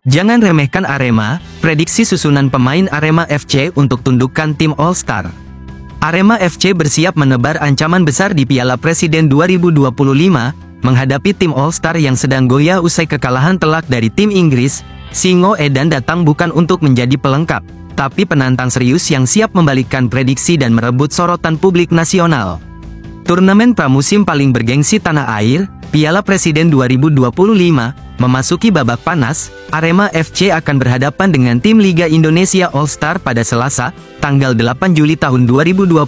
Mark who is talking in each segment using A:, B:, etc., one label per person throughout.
A: Jangan remehkan Arema, prediksi susunan pemain Arema FC untuk tundukkan tim All-Star. Arema FC bersiap menebar ancaman besar di Piala Presiden 2025, menghadapi tim All-Star yang sedang goyah usai kekalahan telak dari tim Inggris. Singo Edan datang bukan untuk menjadi pelengkap, tapi penantang serius yang siap membalikkan prediksi dan merebut sorotan publik nasional. Turnamen pramusim paling bergengsi tanah air, Piala Presiden 2025, memasuki babak panas. Arema FC akan berhadapan dengan tim Liga Indonesia All-Star pada Selasa, tanggal 8 Juli tahun 2025,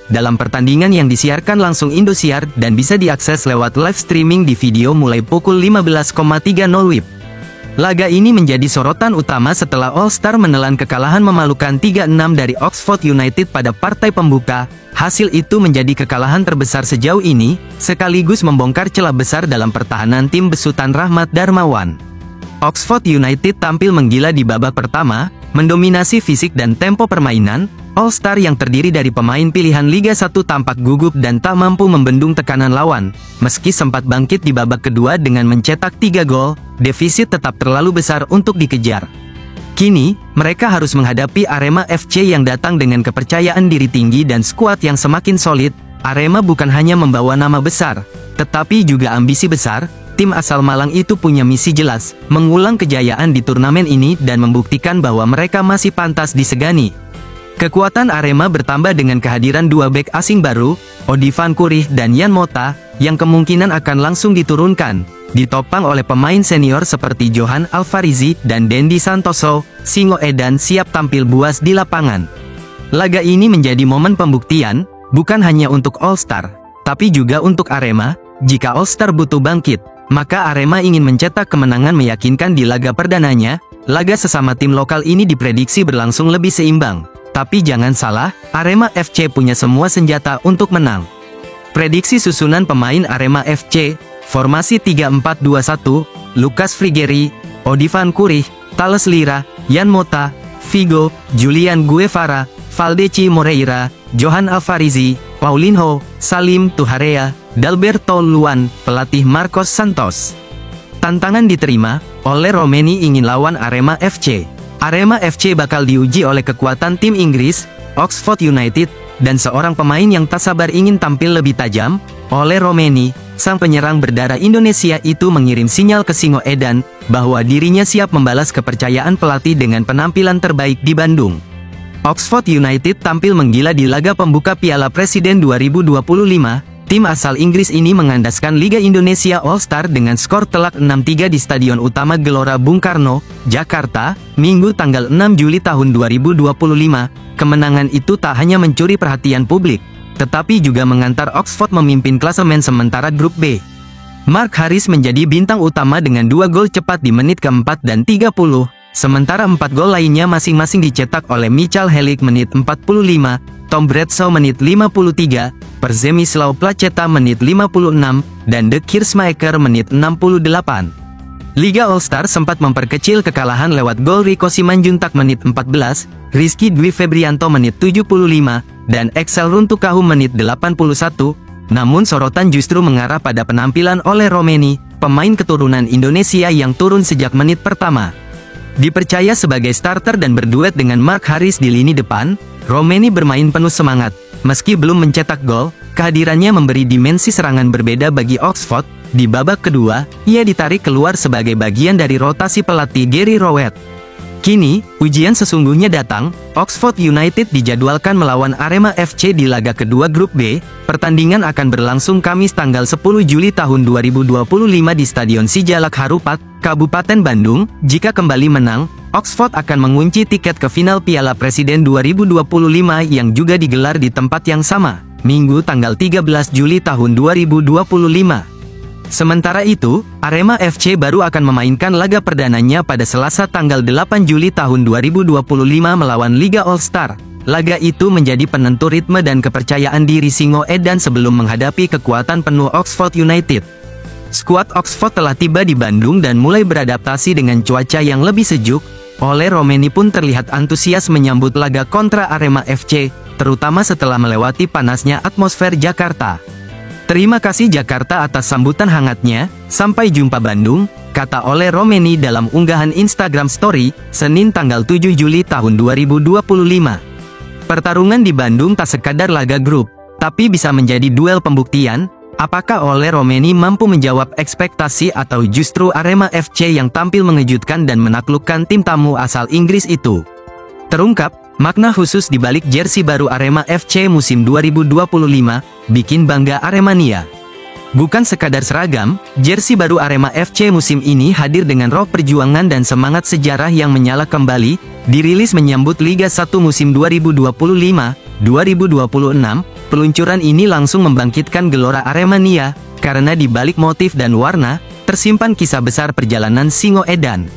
A: dalam pertandingan yang disiarkan langsung Indosiar dan bisa diakses lewat live streaming di video mulai pukul 15.30 WIB. Laga ini menjadi sorotan utama setelah All-Star menelan kekalahan memalukan 3-6 dari Oxford United pada partai pembuka. Hasil itu menjadi kekalahan terbesar sejauh ini, sekaligus membongkar celah besar dalam pertahanan tim besutan Rahmat Darmawan. Oxford United tampil menggila di babak pertama, mendominasi fisik dan tempo permainan. All-Star yang terdiri dari pemain pilihan Liga 1 tampak gugup dan tak mampu membendung tekanan lawan. Meski sempat bangkit di babak kedua dengan mencetak 3 gol, defisit tetap terlalu besar untuk dikejar. Kini, mereka harus menghadapi Arema FC yang datang dengan kepercayaan diri tinggi dan skuad yang semakin solid. Arema bukan hanya membawa nama besar, tetapi juga ambisi besar. Tim asal Malang itu punya misi jelas, mengulang kejayaan di turnamen ini dan membuktikan bahwa mereka masih pantas disegani. Kekuatan Arema bertambah dengan kehadiran dua bek asing baru, Odivan Kurih dan Yan Mota, yang kemungkinan akan langsung diturunkan. Ditopang oleh pemain senior seperti Johan Alvarizi dan Dendi Santoso, Singo Edan siap tampil buas di lapangan. Laga ini menjadi momen pembuktian, bukan hanya untuk All-Star, tapi juga untuk Arema. Jika All-Star butuh bangkit, maka Arema ingin mencetak kemenangan meyakinkan di laga perdananya. Laga sesama tim lokal ini diprediksi berlangsung lebih seimbang. Tapi jangan salah, Arema FC punya semua senjata untuk menang. Prediksi susunan pemain Arema FC: formasi 3-4-2-1, Lucas Frigeri, Odivan Kurih, Thales Lira, Yan Mota, Figo, Julian Guevara, Valdeci Moreira, Johan Alvarizi, Paulinho, Salim Tuharea, Dalberto Luan, pelatih Marcos Santos. Tantangan diterima, oleh Romeni ingin lawan Arema FC. Arema FC bakal diuji oleh kekuatan tim Inggris, Oxford United, dan seorang pemain yang tak sabar ingin tampil lebih tajam. Oleh Romeni, sang penyerang berdarah Indonesia itu mengirim sinyal ke Singo Edan, bahwa dirinya siap membalas kepercayaan pelatih dengan penampilan terbaik di Bandung. Oxford United tampil menggila di laga pembuka Piala Presiden 2025. Tim asal Inggris ini mengandaskan Liga Indonesia All-Star dengan skor telak 6-3 di Stadion Utama Gelora Bung Karno, Jakarta, Minggu tanggal 6 Juli tahun 2025. Kemenangan itu tak hanya mencuri perhatian publik, tetapi juga mengantar Oxford memimpin klasemen sementara grup B. Mark Harris menjadi bintang utama dengan 2 gol cepat di menit keempat dan 30, sementara 4 gol lainnya masing-masing dicetak oleh Michal Helik menit 45, Tom Bradshaw menit 53, Przemysław Placeta menit 56, dan De Keersmaeker menit 68. Liga All-Star sempat memperkecil kekalahan lewat gol Rico Simanjuntak menit 14, Rizky Dwi Febrianto menit 75, dan Excel Runtukahu menit 81. Namun sorotan justru mengarah pada penampilan oleh Romeni, pemain keturunan Indonesia yang turun sejak menit pertama. Dipercaya sebagai starter dan berduet dengan Mark Harris di lini depan, Romeni bermain penuh semangat. Meski belum mencetak gol, kehadirannya memberi dimensi serangan berbeda bagi Oxford. Di babak kedua, ia ditarik keluar sebagai bagian dari rotasi pelatih Gary Rowett. Kini, ujian sesungguhnya datang. Oxford United dijadwalkan melawan Arema FC di laga kedua grup B. Pertandingan akan berlangsung Kamis tanggal 10 Juli tahun 2025 di Stadion Sijalak Harupat, Kabupaten Bandung. Jika kembali menang, Oxford akan mengunci tiket ke final Piala Presiden 2025 yang juga digelar di tempat yang sama, Minggu tanggal 13 Juli tahun 2025. Sementara itu, Arema FC baru akan memainkan laga perdananya pada Selasa tanggal 8 Juli tahun 2025 melawan Liga All-Star. Laga itu menjadi penentu ritme dan kepercayaan diri Singo Edan sebelum menghadapi kekuatan penuh Oxford United. Skuad Oxford telah tiba di Bandung dan mulai beradaptasi dengan cuaca yang lebih sejuk. Oleh Romeni pun terlihat antusias menyambut laga kontra Arema FC, terutama setelah melewati panasnya atmosfer Jakarta. Terima kasih Jakarta atas sambutan hangatnya. Sampai jumpa Bandung. kata oleh Romeni dalam unggahan Instagram Story, Senin tanggal 7 Juli tahun 2025. Pertarungan di Bandung tak sekadar laga grup, tapi bisa menjadi duel pembuktian. Apakah Ole Romeni mampu menjawab ekspektasi atau justru Arema FC yang tampil mengejutkan dan menaklukkan tim tamu asal Inggris itu? Terungkap, makna khusus di balik jersey baru Arema FC musim 2025, bikin bangga Aremania. Bukan sekadar seragam, jersey baru Arema FC musim ini hadir dengan roh perjuangan dan semangat sejarah yang menyala kembali, dirilis menyambut Liga 1 musim 2025-2026. Peluncuran ini langsung membangkitkan gelora Aremania, karena di balik motif dan warna, tersimpan kisah besar perjalanan Singo Edan.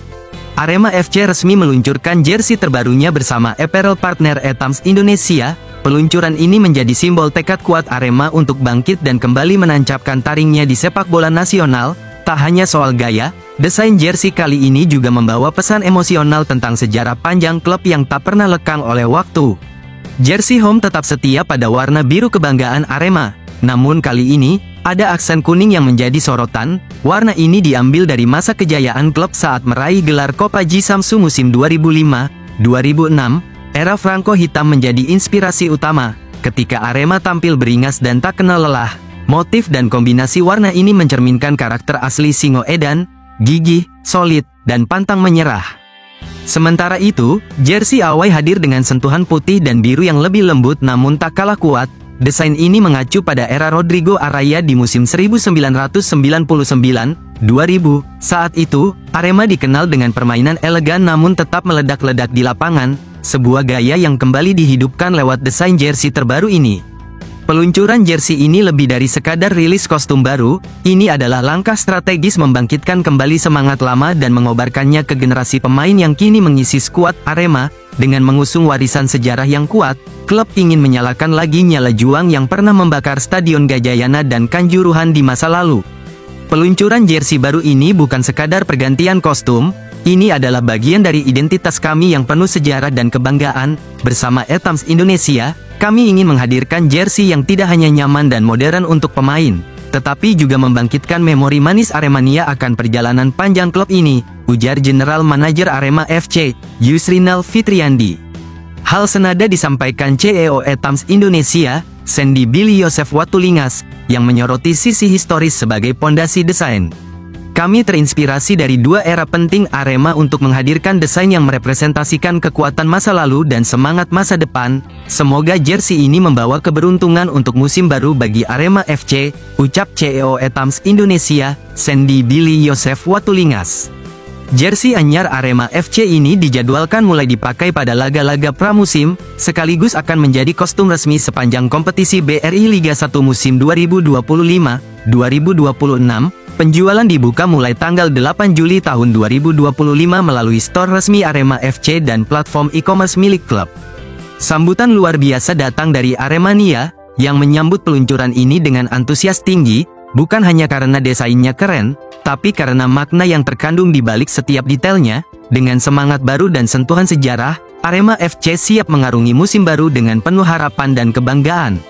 A: Arema FC resmi meluncurkan jersey terbarunya bersama apparel partner Etams Indonesia. Peluncuran ini menjadi simbol tekad kuat Arema untuk bangkit dan kembali menancapkan taringnya di sepak bola nasional. Tak hanya soal gaya, desain jersey kali ini juga membawa pesan emosional tentang sejarah panjang klub yang tak pernah lekang oleh waktu. Jersey home tetap setia pada warna biru kebanggaan Arema, namun kali ini, ada aksen kuning yang menjadi sorotan. Warna ini diambil dari masa kejayaan klub saat meraih gelar Coppa G Samsu musim 2005-2006. Era Franco hitam menjadi inspirasi utama, ketika Arema tampil beringas dan tak kenal lelah. Motif dan kombinasi warna ini mencerminkan karakter asli Singo Edan, gigih, solid, dan pantang menyerah. Sementara itu, jersey away hadir dengan sentuhan putih dan biru yang lebih lembut namun tak kalah kuat. Desain ini mengacu pada era Rodrigo Araya di musim 1999-2000. Saat itu, Arema dikenal dengan permainan elegan namun tetap meledak-ledak di lapangan, sebuah gaya yang kembali dihidupkan lewat desain jersey terbaru ini. Peluncuran jersey ini lebih dari sekadar rilis kostum baru, ini adalah langkah strategis membangkitkan kembali semangat lama dan mengobarkannya ke generasi pemain yang kini mengisi skuad Arema. Dengan mengusung warisan sejarah yang kuat, klub ingin menyalakan lagi nyala juang yang pernah membakar Stadion Gajayana dan Kanjuruhan di masa lalu. Peluncuran jersey baru ini bukan sekadar pergantian kostum, ini adalah bagian dari identitas kami yang penuh sejarah dan kebanggaan. Bersama Etams Indonesia, kami ingin menghadirkan jersey yang tidak hanya nyaman dan modern untuk pemain, tetapi juga membangkitkan memori manis Aremania akan perjalanan panjang klub ini, ujar General Manager Arema FC, Yusrinal Fitriandi. Hal senada disampaikan CEO Etams Indonesia, Sandy Billy Yosef Watulingas, yang menyoroti sisi historis sebagai pondasi desain. Kami terinspirasi dari dua era penting Arema untuk menghadirkan desain yang merepresentasikan kekuatan masa lalu dan semangat masa depan. Semoga jersey ini membawa keberuntungan untuk musim baru bagi Arema FC, ucap CEO Etams Indonesia, Sandy Billy Yosef Watulingas. Jersey anyar Arema FC ini dijadwalkan mulai dipakai pada laga-laga pramusim, sekaligus akan menjadi kostum resmi sepanjang kompetisi BRI Liga 1 musim 2025-2026. Penjualan dibuka mulai tanggal 8 Juli tahun 2025 melalui store resmi Arema FC dan platform e-commerce milik klub. Sambutan luar biasa datang dari Aremania, yang menyambut peluncuran ini dengan antusias tinggi, bukan hanya karena desainnya keren, tapi karena makna yang terkandung di balik setiap detailnya. Dengan semangat baru dan sentuhan sejarah, Arema FC siap mengarungi musim baru dengan penuh harapan dan kebanggaan.